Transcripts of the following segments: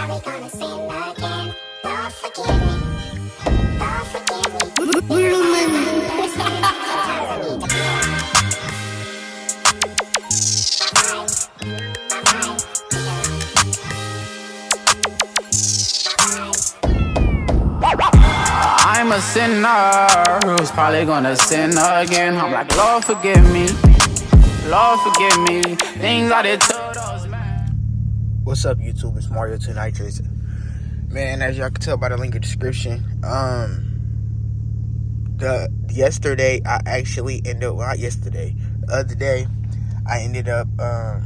probably gonna sin again. Lord, forgive me. Lord, forgive me. Sometimes I need to clear my vibe. I'm a sinner who's probably gonna sin again. I'm like, Lord, forgive me. Lord, forgive me. Things I did to those men. What's up, YouTube? It's Mario-TooNitrous. Man, as y'all can tell by the link in the description, yesterday I actually ended up, well, not yesterday, the other day, I ended up, I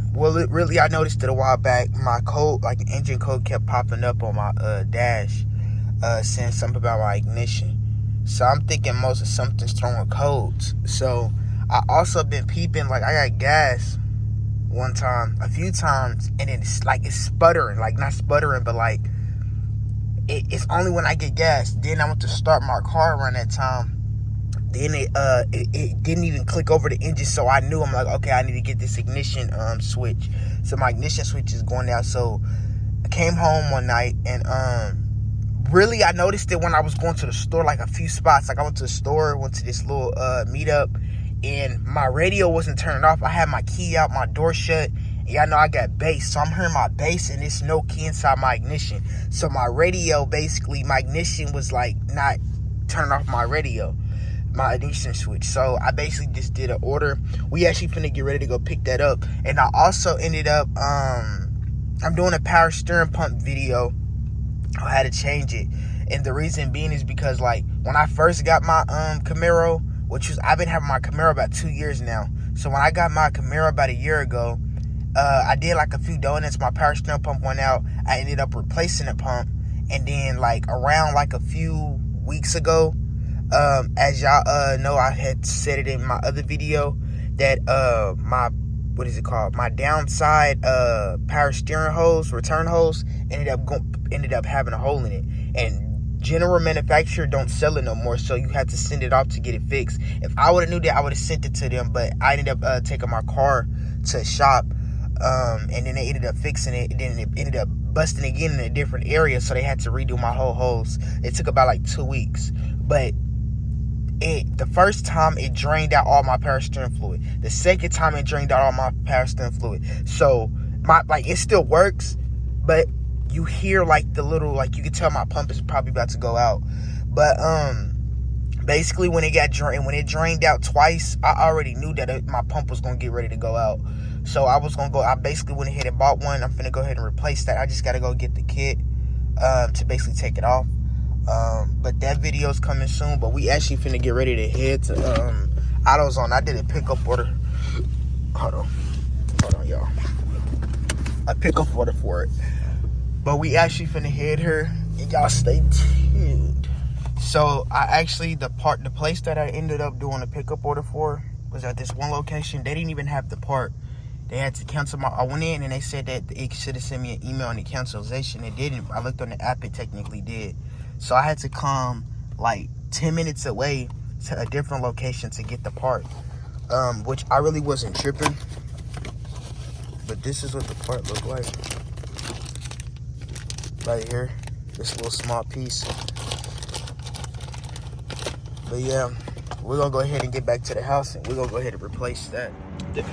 noticed it a while back. My code, like engine code, kept popping up on my dash, saying something about my ignition. So I'm thinking most of something's throwing codes. So I also been peeping, like I got gas one time, a few times, and it's sputtering, like not sputtering, but like it's only when I get gas. Then I went to start my car around that time. Then it didn't even click over the engine, so I knew, I'm like, okay, I need to get this ignition switch. So my ignition switch is going out. So I came home one night, and really I noticed it when I was going to the store, like a few spots. Like I went to the store, went to this little meetup, and my radio wasn't turned off. I had my key out, my door shut. And y'all know I got bass, so I'm hearing my bass, and there's no key inside my ignition. So my radio, basically, my ignition was like not turning off my radio, my ignition switch. So I basically just did an order. We actually finna get ready to go pick that up. And I also ended up, I'm doing a power steering pump video. I had to change it, and the reason being is because, like, when I first got my Camaro, I've been having my Camaro about 2 years now. So when I got my Camaro about a year ago, I did like a few donuts. My power steering pump went out. I ended up replacing the pump, and then like around like a few weeks ago, as y'all know, I had said it in my other video that my downside power steering hose, return hose, ended up having a hole in it, and general manufacturer don't sell it no more, so you have to send it off to get it fixed. If I would have knew that, I would have sent it to them, but I ended up taking my car to a shop, and then they ended up fixing it, and then it ended up busting again in a different area, so they had to redo my whole hose. It took about like 2 weeks, but the first time it drained out all my power steering fluid. The second time it drained out all my power steering fluid. So it still works, but you hear like the little, like you can tell my pump is probably about to go out. But basically when it drained out twice, I already knew that my pump was gonna get ready to go out. So I basically went ahead and bought one. I'm finna go ahead and replace that. I just gotta go get the kit to basically take it off. But that video's coming soon. But we actually finna get ready to head to AutoZone. I did a pickup order. Hold on, y'all. A pickup order for it. But we actually finna head here, and y'all stay tuned. So the place that I ended up doing a pickup order for was at this one location. They didn't even have the part. They had to cancel I went in, and they said that it should have sent me an email on the cancellation. It didn't. I looked on the app, it technically did. So I had to come like 10 minutes away to a different location to get the part, which I really wasn't tripping. But this is what the part looked like. Right here, this little small piece. But yeah, we're gonna go ahead and get back to the house, and we're gonna go ahead and replace that. The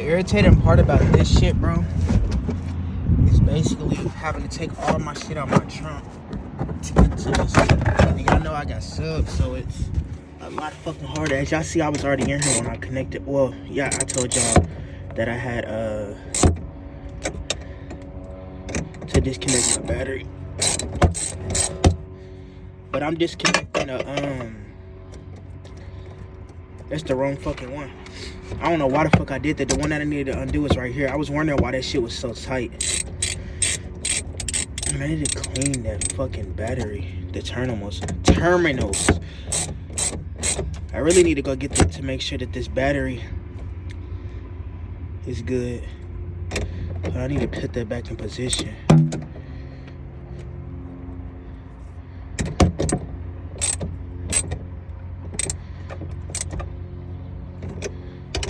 irritating part about this shit, bro, is basically having to take all my shit out my trunk to get to this. And y'all know I got subs, so it's a lot fucking harder. As y'all see, I was already in here when I connected. Well, yeah, I told y'all that I had to disconnect my battery, but I'm disconnecting that's the wrong fucking one. I don't know why the fuck I did that. The one that I needed to undo is right here. I was wondering why that shit was so tight. I need to clean that fucking battery, the terminals. I really need to go get that to make sure that this battery is good. But I need to put that back in position.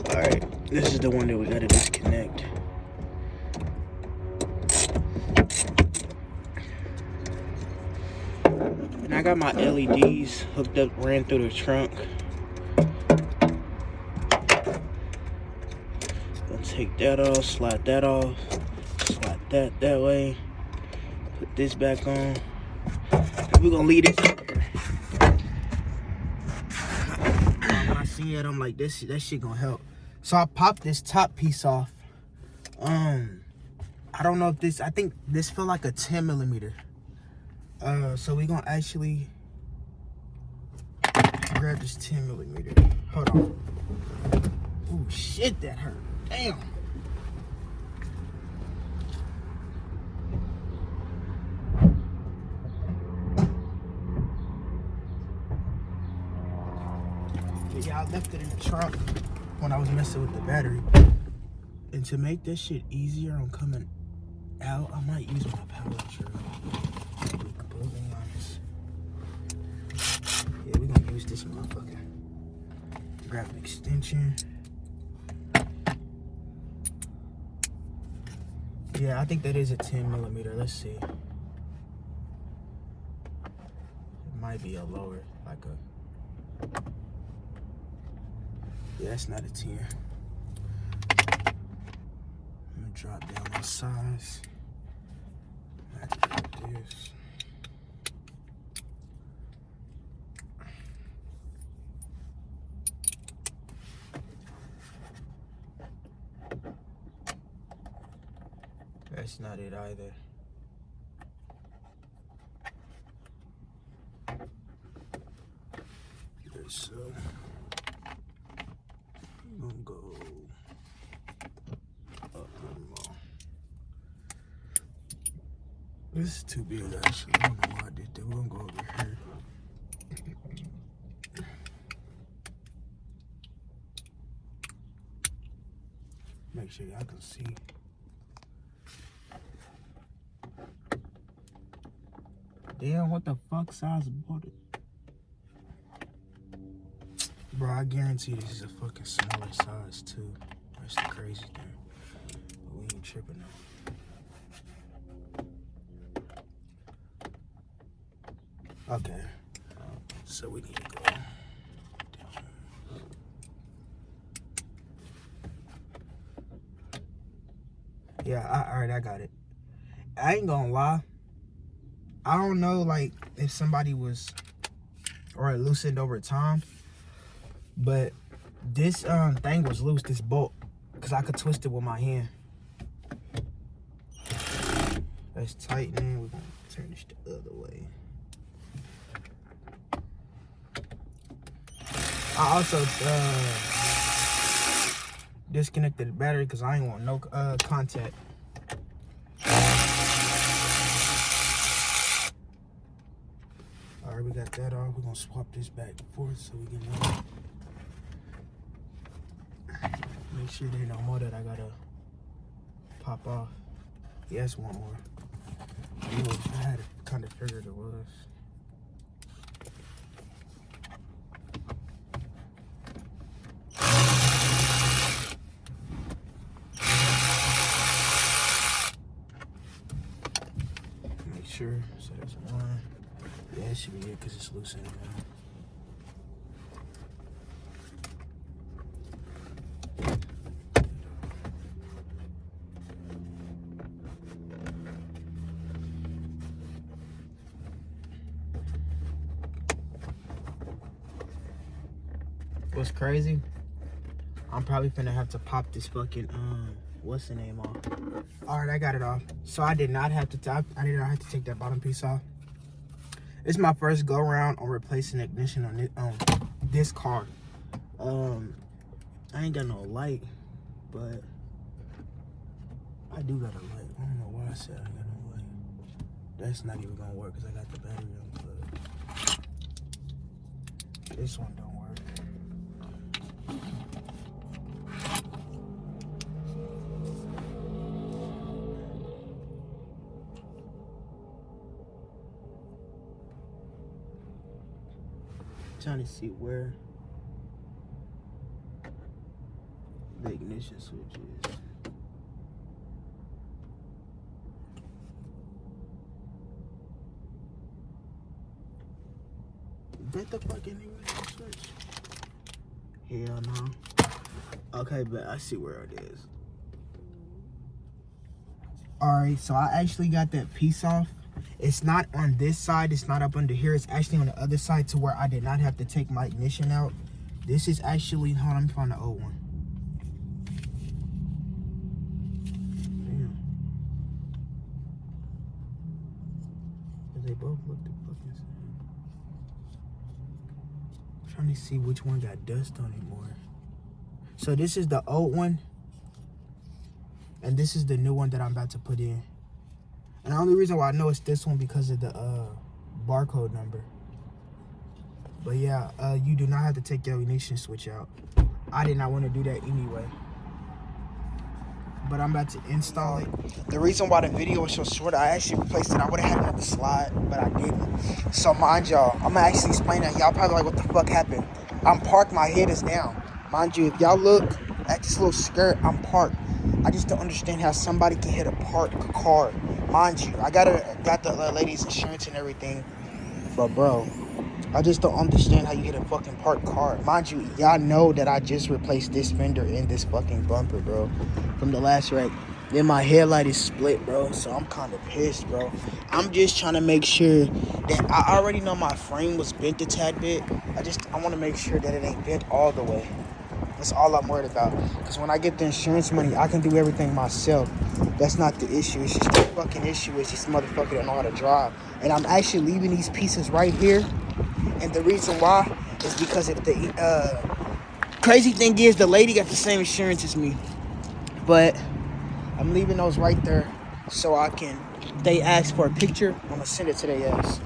Alright, this is the one that we gotta disconnect. And I got my LEDs hooked up, ran through the trunk. Gonna take that off, slide that off, slide that way. Put this back on. And we're gonna leave this up here. When I seen it, I'm like, that shit gonna help. So I popped this top piece off. I don't know if this, I think this feel like a 10 millimeter. So we gonna actually grab this 10 millimeter. Hold on. Oh shit, that hurt. Damn. Yeah, I left it in the trunk when I was messing with the battery. And to make this shit easier on coming out, I might use my power drill. To be completely honest. Yeah, we're gonna use this motherfucker. Grab an extension. Yeah, I think that is a 10 millimeter. Let's see. It might be a lower, like a. Yeah, that's not a 10. I'm gonna drop down my size. I have to drop this. That's not it either. So I'm gonna go up one more. This is too big actually. I don't know why I did that. We're gonna go over here. Make sure y'all can see. Damn, what the fuck size board it? Bro, I guarantee this is a fucking smaller size too. That's the crazy thing. But we ain't tripping though. Okay. So we need to go down. Yeah, alright, I got it. I ain't gonna lie. I don't know, like, if somebody was, or it loosened over time, but this thing was loose, this bolt, because I could twist it with my hand. Let's tighten it. We're gonna turn this the other way. I also disconnected the battery because I ain't want no contact. Alright, we got that off. We're gonna swap this back and forth so we can make sure there ain't no more that I gotta pop off. Yes, one more. I had to kind of figured it was. Make sure. So that's one. Yeah, it should be it because it's loose anyway. What's crazy? I'm probably finna have to pop this fucking what's the name off. All right, I got it off. So I did not have to take that bottom piece off. It's my first go around on replacing the ignition on this car. I ain't got no light, but I do got a light. I don't know why I said I got no light. That's not even gonna work because I got the battery unplugged. This one don't work. Trying to see where the ignition switch is. Bet the fucking nigga switch. Hell no. Okay, but I see where it is. Alright, so I actually got that piece off. It's not on this side. It's not up under here. It's actually on the other side to where I did not have to take my ignition out. This is actually, hold on, let me find the old one. Damn. They both look the fucking same. I'm trying to see which one got dust on it more. So this is the old one. And this is the new one that I'm about to put in. And the only reason why I know it's this one because of the barcode number. But yeah, you do not have to take your ignition switch out. I did not want to do that anyway. But I'm about to install it. The reason why the video was so short, I actually replaced it. I would have had another slide, but I didn't. So mind y'all, I'm gonna actually explain that. Y'all probably like, what the fuck happened? I'm parked, my head is down. Mind you, if y'all look at this little skirt, I'm parked. I just don't understand how somebody can hit a parked car. Mind you, I got the lady's insurance and everything. But bro, I just don't understand how you hit a fucking parked car. Mind you, y'all know that I just replaced this fender in this fucking bumper, bro, from the last wreck. Then my headlight is split, bro, so I'm kind of pissed, bro. I'm just trying to make sure that I already know my frame was bent a tad bit. I want to make sure that it ain't bent all the way. That's all I'm worried about. Because when I get the insurance money, I can do everything myself. That's not the issue. It's just the fucking issue is this motherfucker don't know how to drive. And I'm actually leaving these pieces right here. And the reason why is because if the crazy thing is the lady got the same insurance as me. But I'm leaving those right there so I can, they ask for a picture, I'm going to send it to their ass.